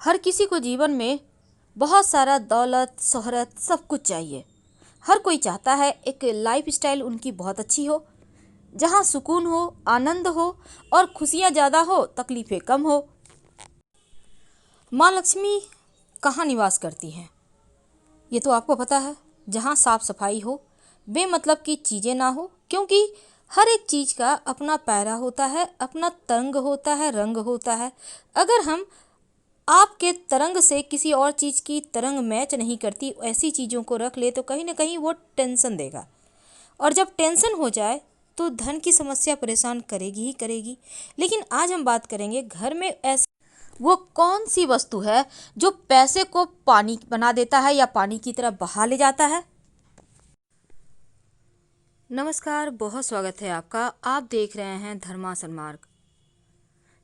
हर किसी को जीवन में बहुत सारा दौलत शोहरत सब कुछ चाहिए। हर कोई चाहता है एक लाइफ स्टाइल उनकी बहुत अच्छी हो, जहाँ सुकून हो, आनंद हो और खुशियाँ ज़्यादा हो, तकलीफ़ें कम हो। माँ लक्ष्मी कहाँ निवास करती हैं ये तो आपको पता है। जहाँ साफ सफाई हो, बेमतलब की चीज़ें ना हो, क्योंकि हर एक चीज़ का अपना पैरा होता है, अपना तरंग होता है, रंग होता है। अगर हम आपके तरंग से किसी और चीज़ की तरंग मैच नहीं करती, ऐसी चीज़ों को रख ले तो कहीं ना कहीं वो टेंशन देगा, और जब टेंशन हो जाए तो धन की समस्या परेशान करेगी ही करेगी। लेकिन आज हम बात करेंगे घर में ऐसी वो कौन सी वस्तु है जो पैसे को पानी बना देता है या पानी की तरह बहा ले जाता है। नमस्कार, बहुत स्वागत है आपका। आप देख रहे हैं धर्मा सन्मार्ग।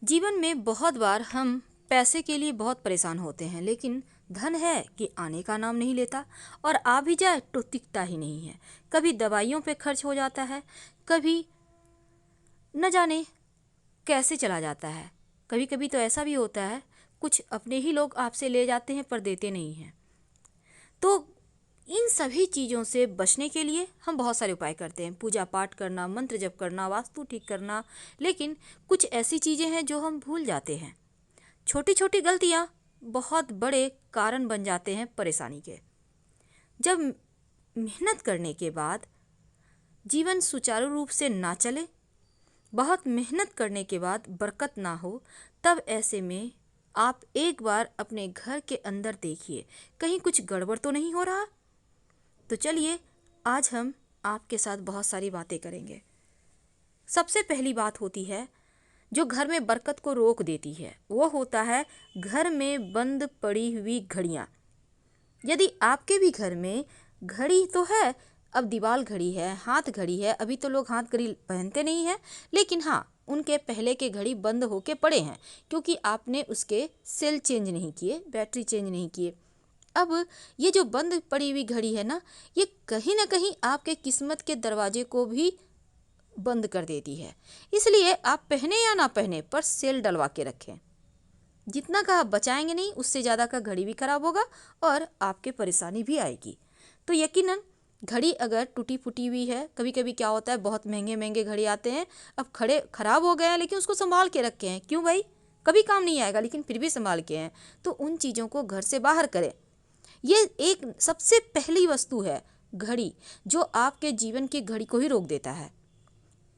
जीवन में बहुत बार हम पैसे के लिए बहुत परेशान होते हैं, लेकिन धन है कि आने का नाम नहीं लेता, और आ भी जाए तो टिकता ही नहीं है। कभी दवाइयों पे खर्च हो जाता है, कभी न जाने कैसे चला जाता है। कभी कभी तो ऐसा भी होता है कुछ अपने ही लोग आपसे ले जाते हैं पर देते नहीं हैं। तो इन सभी चीज़ों से बचने के लिए हम बहुत सारे उपाय करते हैं, पूजा पाठ करना, मंत्र जप करना, वास्तु ठीक करना। लेकिन कुछ ऐसी चीज़ें हैं जो हम भूल जाते हैं। छोटी छोटी गलतियाँ बहुत बड़े कारण बन जाते हैं परेशानी के। जब मेहनत करने के बाद जीवन सुचारू रूप से ना चले, बहुत मेहनत करने के बाद बरकत ना हो, तब ऐसे में आप एक बार अपने घर के अंदर देखिए, कहीं कुछ गड़बड़ तो नहीं हो रहा। तो चलिए आज हम आपके साथ बहुत सारी बातें करेंगे। सबसे पहली बात होती है जो घर में बरकत को रोक देती है, वो होता है घर में बंद पड़ी हुई घड़ियाँ। यदि आपके भी घर में घड़ी तो है, अब दीवार घड़ी है, हाथ घड़ी है, अभी तो लोग हाथ घड़ी पहनते नहीं हैं, लेकिन हाँ, उनके पहले के घड़ी बंद होके पड़े हैं क्योंकि आपने उसके सेल चेंज नहीं किए, बैटरी चेंज नहीं किए। अब ये जो बंद पड़ी हुई घड़ी है ना, ये कहीं ना कहीं आपके किस्मत के दरवाजे को भी बंद कर देती है। इसलिए आप पहने या ना पहने पर सेल डलवा के रखें। जितना का आप बचाएंगे नहीं, उससे ज़्यादा का घड़ी भी खराब होगा और आपके परेशानी भी आएगी। तो यकीनन घड़ी अगर टूटी फूटी हुई है, कभी कभी क्या होता है बहुत महंगे महंगे घड़ी आते हैं, अब खड़े खराब हो गए हैं लेकिन उसको संभाल के रखे हैं। क्यों भाई, कभी काम नहीं आएगा लेकिन फिर भी संभाल के हैं, तो उन चीज़ों को घर से बाहर करें। ये एक सबसे पहली वस्तु है घड़ी, जो आपके जीवन की घड़ी को ही रोक देता है।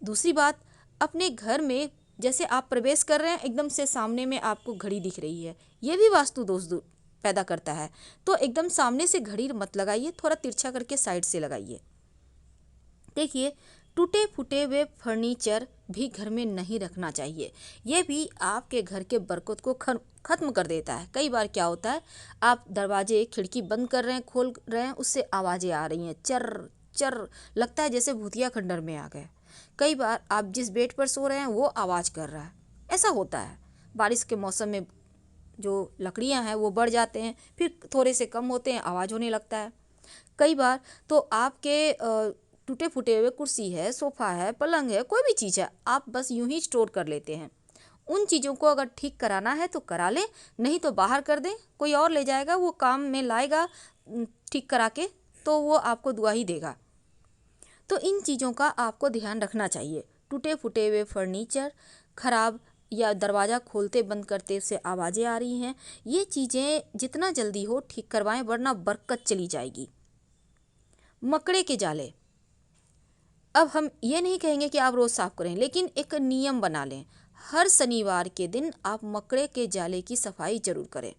दूसरी बात, अपने घर में जैसे आप प्रवेश कर रहे हैं, एकदम से सामने में आपको घड़ी दिख रही है, ये भी वास्तु दोष पैदा करता है। तो एकदम सामने से घड़ी मत लगाइए, थोड़ा तिरछा करके साइड से लगाइए। देखिए, टूटे फूटे हुए फर्नीचर भी घर में नहीं रखना चाहिए। ये भी आपके घर के बरकत को खत्म कर देता है। कई बार क्या होता है, आप दरवाजे खिड़की बंद कर रहे हैं, खोल रहे हैं, उससे आवाज़ें आ रही हैं, चर चर, लगता है जैसे भूतिया खंडर में आ गए। कई बार आप जिस बेड पर सो रहे हैं वो आवाज़ कर रहा है, ऐसा होता है। बारिश के मौसम में जो लकड़ियां हैं वो बढ़ जाते हैं, फिर थोड़े से कम होते हैं, आवाज़ होने लगता है। कई बार तो आपके टूटे फूटे हुए कुर्सी है, सोफ़ा है, पलंग है, कोई भी चीज़ है, आप बस यूं ही स्टोर कर लेते हैं। उन चीज़ों को अगर ठीक कराना है तो करा लें, नहीं तो बाहर कर दें, कोई और ले जाएगा, वो काम में लाएगा ठीक करा के, तो वो आपको दुआ ही देगा। तो इन चीज़ों का आपको ध्यान रखना चाहिए। टूटे फूटे हुए फर्नीचर, खराब या दरवाज़ा खोलते बंद करते से आवाज़ें आ रही हैं, ये चीज़ें जितना जल्दी हो ठीक करवाएं, वरना बरकत चली जाएगी। मकड़े के जाले, अब हम ये नहीं कहेंगे कि आप रोज़ साफ करें, लेकिन एक नियम बना लें। हर शनिवार के दिन आप मकड़े के जाले की सफाई जरूर करें।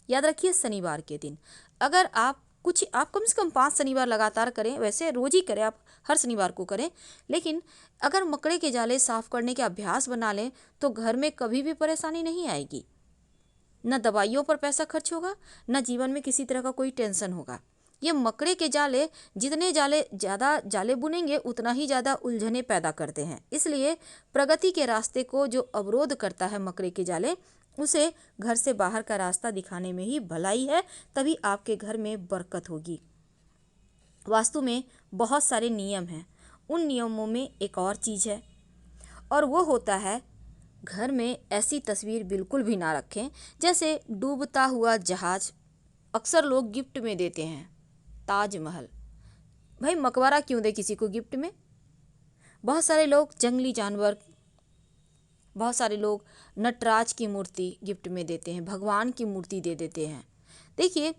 याद रखिए, शनिवार के दिन अगर आप कम से कम 5 शनिवार लगातार करें, वैसे रोज ही करें, आप हर शनिवार को करें, लेकिन अगर मकड़े के जाले साफ करने के अभ्यास बना लें तो घर में कभी भी परेशानी नहीं आएगी। न दवाइयों पर पैसा खर्च होगा, न जीवन में किसी तरह का कोई टेंशन होगा। ये मकड़े के जाले, जितने ज़्यादा जाले बुनेंगे उतना ही ज़्यादा उलझने पैदा करते हैं। इसलिए प्रगति के रास्ते को जो अवरोध करता है मकड़े के जाले, उसे घर से बाहर का रास्ता दिखाने में ही भलाई है, तभी आपके घर में बरकत होगी। वास्तु में बहुत सारे नियम हैं, उन नियमों में एक और चीज़ है, और वो होता है घर में ऐसी तस्वीर बिल्कुल भी ना रखें जैसे डूबता हुआ जहाज अक्सर लोग गिफ्ट में देते हैं। ताजमहल, भाई मकबरा क्यों दे किसी को गिफ्ट में। बहुत सारे लोग जंगली जानवर, बहुत सारे लोग नटराज की मूर्ति गिफ्ट में देते हैं, भगवान की मूर्ति दे देते हैं। देखिए,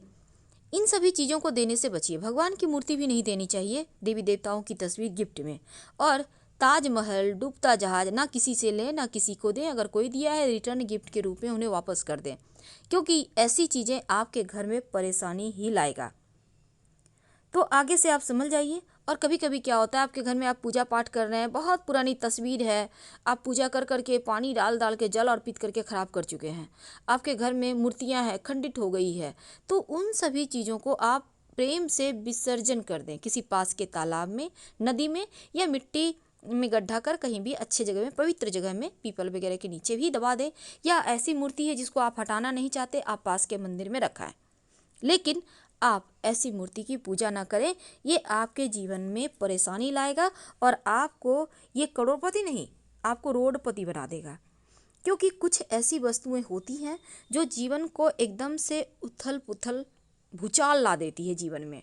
इन सभी चीज़ों को देने से बचिए। भगवान की मूर्ति भी नहीं देनी चाहिए, देवी देवताओं की तस्वीर गिफ्ट में। और ताजमहल, डूबता जहाज ना किसी से लें ना किसी को दें। अगर कोई दिया है रिटर्न गिफ्ट के रूप में उन्हें वापस कर दें, क्योंकि ऐसी चीज़ें आपके घर में परेशानी ही लाएगा। तो आगे से आप समझ जाइए। और कभी कभी क्या होता है, आपके घर में आप पूजा पाठ कर रहे हैं, बहुत पुरानी तस्वीर है, आप पूजा कर करके पानी डाल डाल के जल अर्पित करके ख़राब कर चुके हैं, आपके घर में मूर्तियां हैं खंडित हो गई है, तो उन सभी चीज़ों को आप प्रेम से विसर्जन कर दें किसी पास के तालाब में, नदी में, या मिट्टी में गड्ढा कर कहीं भी अच्छे जगह में, पवित्र जगह में, पीपल वगैरह के नीचे भी दबा दें। या ऐसी मूर्ति है जिसको आप हटाना नहीं चाहते, आप पास के मंदिर में रखा है, लेकिन आप ऐसी मूर्ति की पूजा ना करें। ये आपके जीवन में परेशानी लाएगा और आपको ये करोड़पति नहीं, आपको रोडपति बना देगा। क्योंकि कुछ ऐसी वस्तुएं होती हैं जो जीवन को एकदम से उथल पुथल भूचाल ला देती है जीवन में।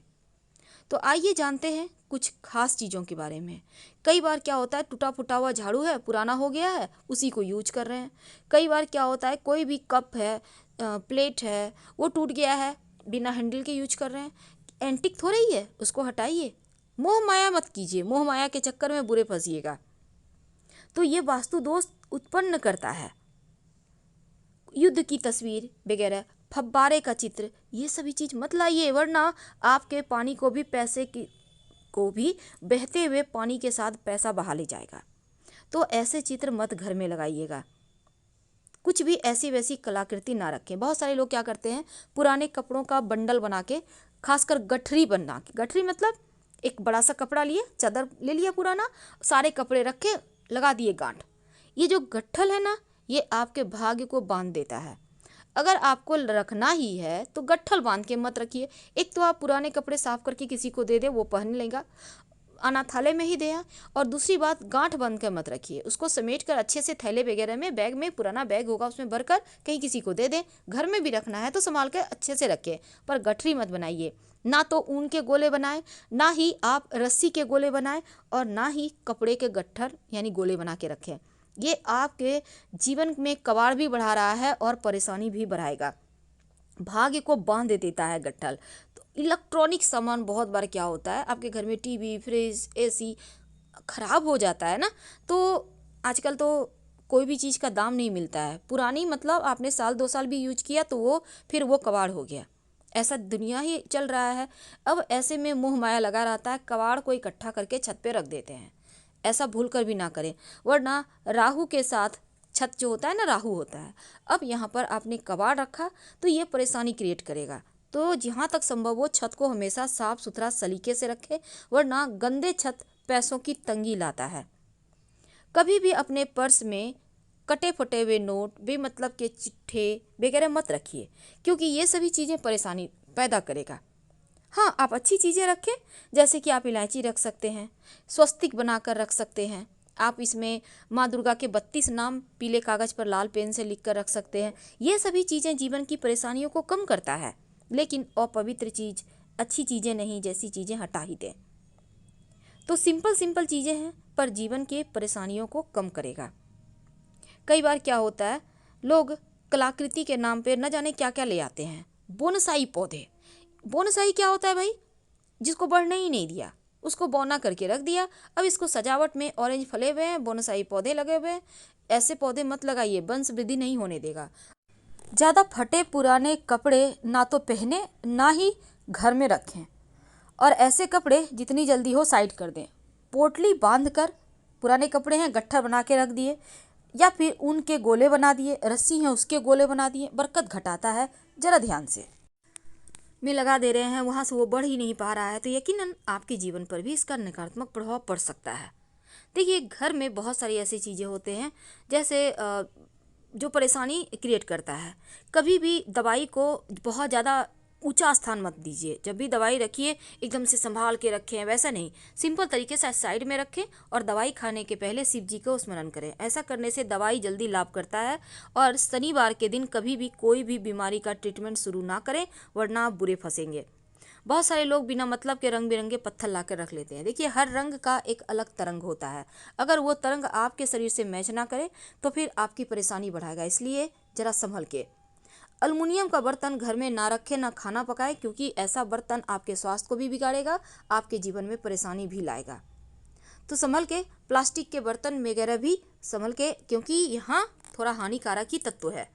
तो आइए जानते हैं कुछ खास चीज़ों के बारे में। कई बार क्या होता है, टूटा फूटा हुआ झाड़ू है, पुराना हो गया है, उसी को यूज कर रहे हैं। कई बार क्या होता है, कोई भी कप है, प्लेट है, वो टूट गया है, बिना हैंडल के यूज कर रहे हैं, एंटिक थोड़ा ही है, उसको हटाइए। मोह माया मत कीजिए, मोह माया के चक्कर में बुरे फंसिएगा। तो ये वास्तु दोष उत्पन्न करता है। युद्ध की तस्वीर वगैरह, फव्वारे का चित्र, ये सभी चीज़ मत लाइए, वरना आपके पानी को भी बहते हुए पानी के साथ पैसा बहा ले जाएगा। तो ऐसे चित्र मत घर में लगाइएगा। कुछ भी ऐसी वैसी कलाकृति ना रखें। बहुत सारे लोग क्या करते हैं, पुराने कपड़ों का बंडल बना के, खासकर गठरी बना के, गठरी मतलब एक बड़ा सा कपड़ा लिए, चादर ले लिया पुराना, सारे कपड़े रखे, लगा दिए गांठ। ये जो गट्ठल है ना, ये आपके भाग्य को बांध देता है। अगर आपको रखना ही है तो गट्ठल बांध के मत रखिए। एक तो आप पुराने कपड़े साफ करके किसी को दे दे, वो पहन लेगा, अनाथालय में ही दिया। और दूसरी बात, गांठ बंद कर मत रखिए, उसको समेट कर अच्छे से थैले वगैरह में, बैग में, पुराना बैग होगा उसमें भरकर कहीं किसी को दे दें। घर में भी रखना है तो संभाल कर अच्छे से रखें, पर गठरी मत बनाइए। ना तो ऊन के गोले बनाएं, ना ही आप रस्सी के गोले बनाएं, और ना ही कपड़े के गट्ठर यानी गोले बना के रखें। ये आपके जीवन में कबाड़ भी बढ़ा रहा है और परेशानी भी बढ़ाएगा, भाग्य को बांध देता है गट्ठल। तो इलेक्ट्रॉनिक सामान, बहुत बार क्या होता है, आपके घर में टीवी, फ्रिज, एसी खराब हो जाता है ना, तो आजकल तो कोई भी चीज़ का दाम नहीं मिलता है। पुरानी मतलब आपने साल 2 साल भी यूज किया तो वो फिर वो कबाड़ हो गया। ऐसा दुनिया ही चल रहा है। अब ऐसे में मोह माया लगा रहता है, कबाड़ को इकट्ठा करके छत पे रख देते हैं। ऐसा भूल कर भी ना करें, वरना राहु के साथ छत जो होता है ना, राहु होता है। अब यहाँ पर आपने कबाड़ रखा तो ये परेशानी क्रिएट करेगा। तो जहाँ तक संभव हो छत को हमेशा साफ सुथरा सलीके से रखें, वरना गंदे छत पैसों की तंगी लाता है। कभी भी अपने पर्स में कटे फटे हुए नोट, बेमतलब के चिट्ठे वगैरह मत रखिए, क्योंकि ये सभी चीज़ें परेशानी पैदा करेगा। हाँ, आप अच्छी चीज़ें रखें, जैसे कि आप इलायची रख सकते हैं, स्वस्तिक बनाकर रख सकते हैं, आप इसमें माँ दुर्गा के 32 नाम पीले कागज़ पर लाल पेन से लिख कर रख सकते हैं। ये सभी चीज़ें जीवन की परेशानियों को कम करता है। लेकिन अपवित्र चीज़, अच्छी चीज़ें नहीं, जैसी चीज़ें हटा ही दें। तो सिंपल सिंपल चीज़ें हैं, पर जीवन के परेशानियों को कम करेगा। कई बार क्या होता है, लोग कलाकृति के नाम पे न जाने क्या क्या ले आते हैं। बोनसाई पौधे, बोनसाई क्या होता है भाई, जिसको बढ़ने ही नहीं दिया, उसको बौना करके रख दिया। अब इसको सजावट में ऑरेंज फले हुए हैं, बोनसाई पौधे लगे हुए हैं। ऐसे पौधे मत लगाइए, वंश वृद्धि नहीं होने देगा। ज़्यादा फटे पुराने कपड़े ना तो पहने, ना ही घर में रखें। और ऐसे कपड़े जितनी जल्दी हो साइड कर दें। पोटली बांध कर, पुराने कपड़े हैं गट्ठर बना के रख दिए, या फिर ऊन के गोले बना दिए, रस्सी हैं उसके गोले बना दिए, बरकत घटाता है। जरा ध्यान से में लगा दे रहे हैं, वहाँ से वो बढ़ ही नहीं पा रहा है, तो यकीनन आपके जीवन पर भी इसका नकारात्मक प्रभाव पड़ सकता है। देखिए, घर में बहुत सारी ऐसी चीज़ें होते हैं जैसे जो परेशानी क्रिएट करता है। कभी भी दवाई को बहुत ज़्यादा ऊंचा स्थान मत दीजिए। जब भी दवाई रखिए एकदम से संभाल के रखें, वैसा नहीं, सिंपल तरीके से साइड में रखें और दवाई खाने के पहले शिव जी को स्मरण करें। ऐसा करने से दवाई जल्दी लाभ करता है। और शनिवार के दिन कभी भी कोई भी बीमारी का ट्रीटमेंट शुरू ना करें, वरना आप बुरे फंसेंगे। बहुत सारे लोग बिना मतलब के रंग बिरंगे पत्थर ला कर रख लेते हैं। देखिए, हर रंग का एक अलग तरंग होता है। अगर वो तरंग आपके शरीर से मैच ना करे तो फिर आपकी परेशानी बढ़ाएगा। इसलिए जरा संभल के। अल्मुनियम का बर्तन घर में ना रखें, ना खाना पकाए, क्योंकि ऐसा बर्तन आपके स्वास्थ्य को भी बिगाड़ेगा, आपके जीवन में परेशानी भी लाएगा। तो संभल के। प्लास्टिक के बर्तन वगैरह भी संभल के, क्योंकि यहाँ थोड़ा हानिकारक ही तत्व है।